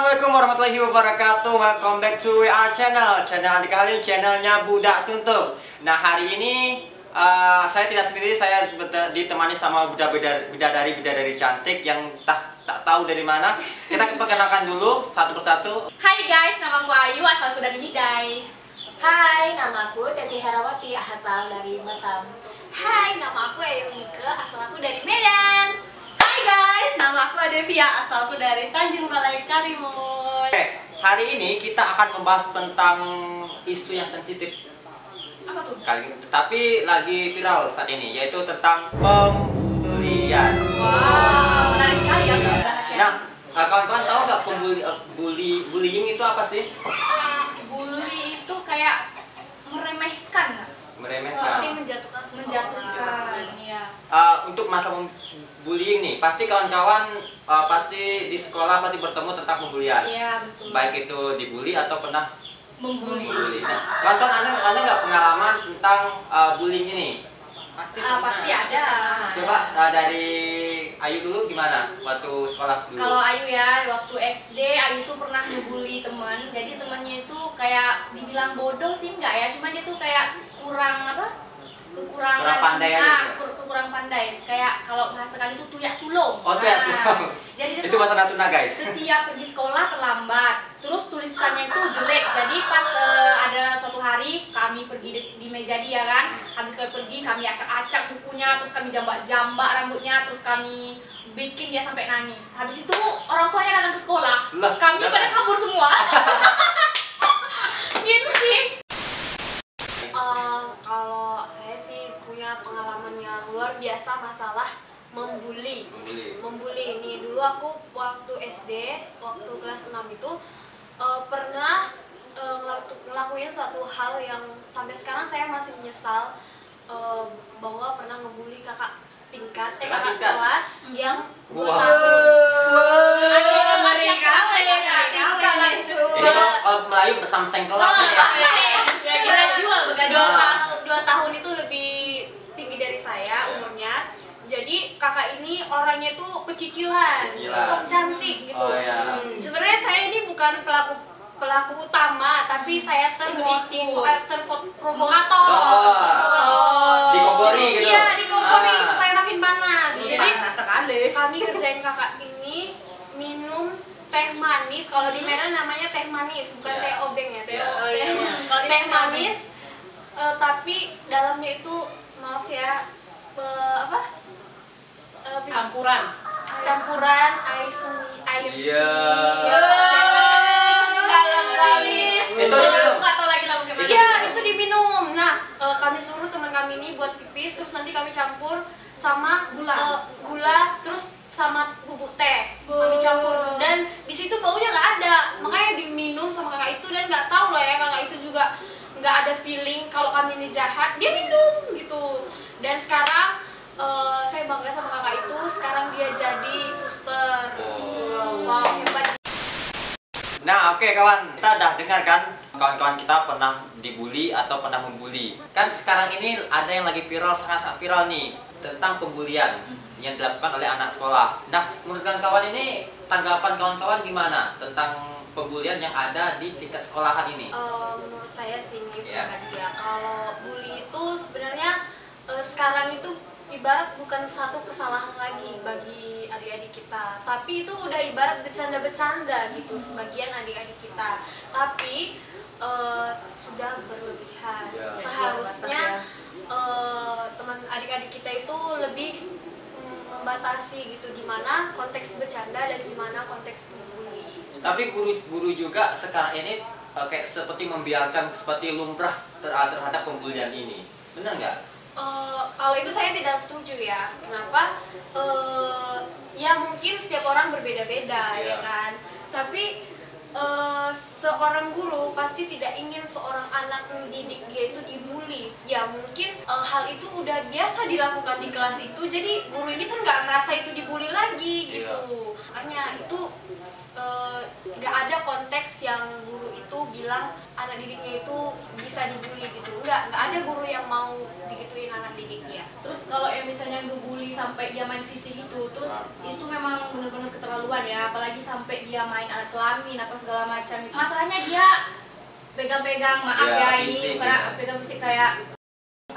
Assalamualaikum warahmatullahi wabarakatuh. Welcome back to our channel. Channel adik kalian, channelnya Budak Suntuk. Nah, hari ini saya tidak sendiri, saya ditemani sama bidadari cantik yang tak tahu dari mana. Kita perkenalkan dulu satu persatu. Hai guys, nama aku Ayu, asalku dari Midai. Hai, nama aku Teti Herawati, asal dari Batam. Hai, nama aku Ayu Nike, asal aku dari Medan. Hai guys, nama aku Adevia, asalku dari Tanjung Balai Karimun. Oke, hari ini kita akan membahas tentang isu yang sensitif. Apa tuh? Tapi lagi viral saat ini, yaitu tentang pembulian. Wow, menarik sekali ya bahasnya. Nah, kawan-kawan tahu nggak bullying itu apa sih? Bully itu kayak meremehkan, nggak? Meremehkan. Pasti menjatuhkan seseorang. Menjatuhkan, iya. Untuk masalah bullying nih, pasti kawan-kawan pasti di sekolah pasti bertemu tentang pembulian. Iya, betul. Baik itu dibully atau pernah Membuli. Nah, kawan-kawan anda nggak pengalaman tentang bullying ini? Pasti Pasti ada. Coba dari Ayu dulu gimana waktu sekolah dulu? Kalau Ayu ya, waktu SD Ayu tuh pernah ngebully teman. Jadi temannya itu kayak dibilang bodoh sih enggak ya, cuma dia tuh kayak kurang apa? Kekurangan Kurang pandai aja gitu. kurang pandai. Kayak kalau bahasa kalian itu tuyak sulung. Oh, tuyak sulung. Jadi dia Itu tuh bahasa Natuna, guys. setiap pergi sekolah terlambat. Terus tulisannya itu jelek. Jadi pas ada suatu hari kami pergi di meja dia kan. Habis kami pergi, kami acak-acak bukunya, terus kami jambak-jambak rambutnya, terus kami bikin dia sampai nangis. Habis itu orang tuanya datang ke sekolah. Lah, Kami kenapa? pada kabur semua. Gitu sih. Kalau saya sih punya pengalaman yang luar biasa masalah membuli. Membuli ini dulu aku waktu SD, waktu kelas 6 itu pernah ngelakuin suatu hal yang sampai sekarang saya masih menyesal, bahwa pernah ngebully kakak tingkat, kakak kelas yang 2 Wah. tahun. ngeri kali. Ini kalau Melayu pesamseng kelas nih ya. Kira jual begajual. 2 tahun itu lebih tinggi dari saya umurnya. Jadi kakak ini orangnya tuh pecicilan, sok cantik gitu. Oh, iya. Sebenarnya saya ini bukan pelaku utama, tapi saya terprovokator. Dikompori gitu. Iya, dikompori supaya makin panas. Jadi sekali. kami kerjain kakak ini minum teh manis. Kalau di Medan namanya teh manis, bukan Iya. teh obeng ya. Teh, Iya. Oh, iya. Kalau di teh sini manis, tapi dalamnya itu maaf ya, Campuran. campuran air seni, air Iya. Dalam ralis. Itu diminum. Nggak tahu lagi lah mungkin. Iya, itu diminum. Nah, kami suruh teman kami ini buat pipis, terus nanti kami campur sama gula, terus sama bubuk teh. Kami campur dan di situ baunya nggak ada. Makanya diminum sama kakak itu, dan nggak tahu lah ya, kakak itu juga nggak ada feeling kalau kami ini jahat. Dia minum gitu. Dan sekarang saya bangga sama kakak itu. Sekarang dia jadi suster. Wow, hebat. Nah, oke kawan, kita udah dengar kan kawan-kawan kita pernah dibully atau pernah membuli. Kan sekarang ini ada yang lagi viral, sangat viral nih tentang pembulian yang dilakukan oleh anak sekolah. Nah, menurut kawan-kawan ini tanggapan kawan-kawan gimana tentang pembulian yang ada di tingkat sekolahan ini? Menurut saya sih ini Iya. pribadi ya, kalau bully itu sebenarnya sekarang itu ibarat bukan satu kesalahan lagi bagi adik-adik kita, tapi itu udah ibarat bercanda-bercanda gitu sebagian adik-adik kita, tapi sudah berlebihan. Ya. Seharusnya teman adik-adik kita itu lebih membatasi gitu, di mana konteks bercanda dan di mana konteks membuli. Tapi guru-guru juga sekarang ini kayak seperti membiarkan seperti lumrah terhadap pembulian ini. Benar nggak? Kalau itu saya tidak setuju ya. Kenapa? Ya mungkin setiap orang berbeda-beda, Iya. ya kan. Tapi seorang guru pasti tidak ingin seorang anak mendidik dia itu dibully. Ya ya mungkin hal itu udah biasa dilakukan di kelas itu, jadi guru ini pun nggak ngerasa itu dibully lagi gitu. Makanya itu nggak ada konteks yang guru itu bilang anak didiknya itu bisa dibully gitu. Nggak ada guru yang mau digituin anak didiknya. Terus kalau yang misalnya ngebully sampai dia main fisik gitu, terus itu memang benar-benar keterlaluan ya, apalagi sampai dia main alat kelamin apa segala macam. Masalahnya dia pegang-pegang, maaf ya, ini bukan pegang fisik kayak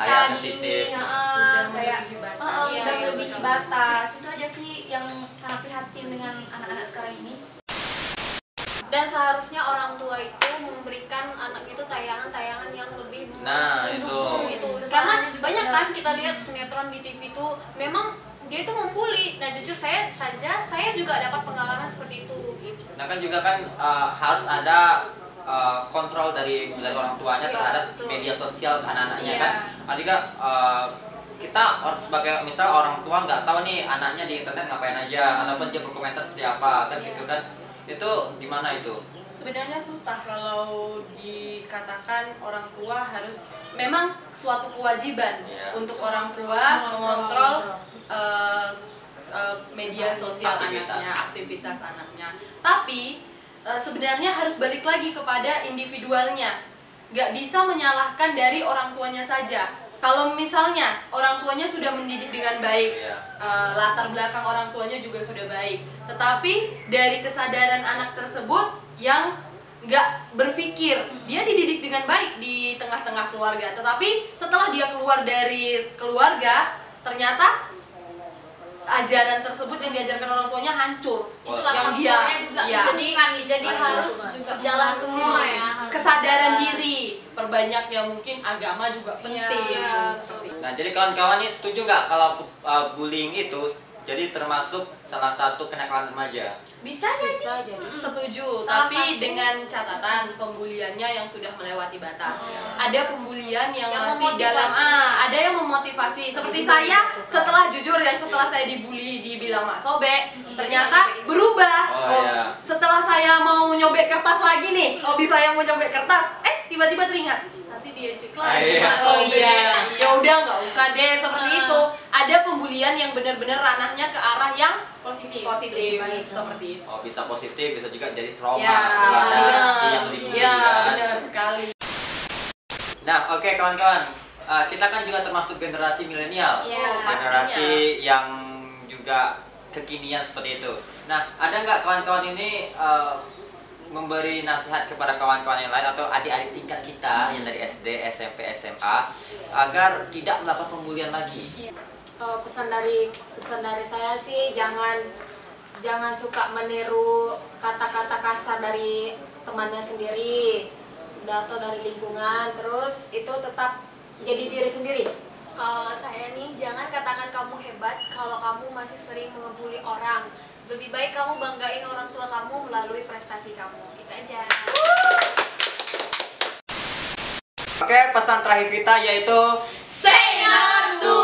Ayah sensitif. Sudah kayak melebihi batas. sudah melebihi batas. Itu aja sih yang sangat prihatin dengan anak-anak sekarang ini. Dan seharusnya orang tua itu memberikan anak itu tayangan-tayangan yang lebih mendukung gitu. Karena banyak kan kita lihat sinetron di TV itu memang dia itu membuli. Nah jujur saya juga dapat pengalaman seperti itu gitu. Nah kan juga kan harus ada kontrol dari orang tuanya terhadap betul. media sosial anak-anaknya kan. Juga kita harus sebagai misal orang tua nggak tahu nih anaknya di internet ngapain aja ataupun dia berkomentar seperti apa kan gitu kan. Itu gimana itu? Sebenarnya susah kalau dikatakan orang tua harus, memang suatu kewajiban untuk orang tua mengontrol media sosial anaknya, aktivitas anaknya. Tapi sebenarnya harus balik lagi kepada individualnya. Nggak bisa menyalahkan dari orang tuanya saja. Kalau misalnya orang tuanya sudah mendidik dengan baik, latar belakang orang tuanya juga sudah baik, tetapi dari kesadaran anak tersebut yang nggak berpikir, dia dididik dengan baik di tengah-tengah keluarga, tetapi setelah dia keluar dari keluarga, ternyata ajaran tersebut yang diajarkan orang tuanya hancur. Itulah yang faktornya juga Jadi harus sejalan semua ya. Kesadaran diri, perbanyak ya, mungkin agama juga penting. Seperti itu. Nah jadi kawan-kawan nih setuju nggak kalau bullying itu jadi termasuk salah satu kenakalan remaja? Bisa jadi. Setuju, Salah tapi satu. dengan catatan pembuliannya yang sudah melewati batas. Ada pembulian yang Yang masih dalam memotivasi. ada yang memotivasi. Seperti saya, setelah saya dibully, dibilang mak sobek, ternyata berubah. Iya. Setelah saya mau nyobek kertas lagi nih, hobi saya mau nyobek kertas, tiba-tiba teringat nanti dia cek lagi Iya. mak sobek. Iya. Ya udah nggak usah deh seperti itu. Ada pembulian yang benar-benar ranahnya ke arah yang Positif. positif Baik. seperti itu. Oh bisa positif, bisa juga jadi trauma Ya, kepada si yang benar. dibully Ya, kan. benar sekali. Nah oke kawan-kawan, kita kan juga termasuk generasi milenial, Iya, generasi yang juga kekinian seperti itu. Nah ada nggak kawan-kawan ini memberi nasihat kepada kawan-kawan yang lain atau adik-adik tingkat kita yang dari SD, SMP, SMA agar tidak melakukan pembulian lagi? Kalau pesan dari saya sih jangan suka meniru kata-kata kasar dari temannya sendiri atau dari lingkungan, terus itu tetap jadi diri sendiri. Kalau saya nih, jangan katakan kamu hebat kalau kamu masih sering ngebully orang. Lebih baik kamu banggain orang tua kamu melalui prestasi kamu. Gitu aja. Oke, pesan terakhir kita yaitu Say not to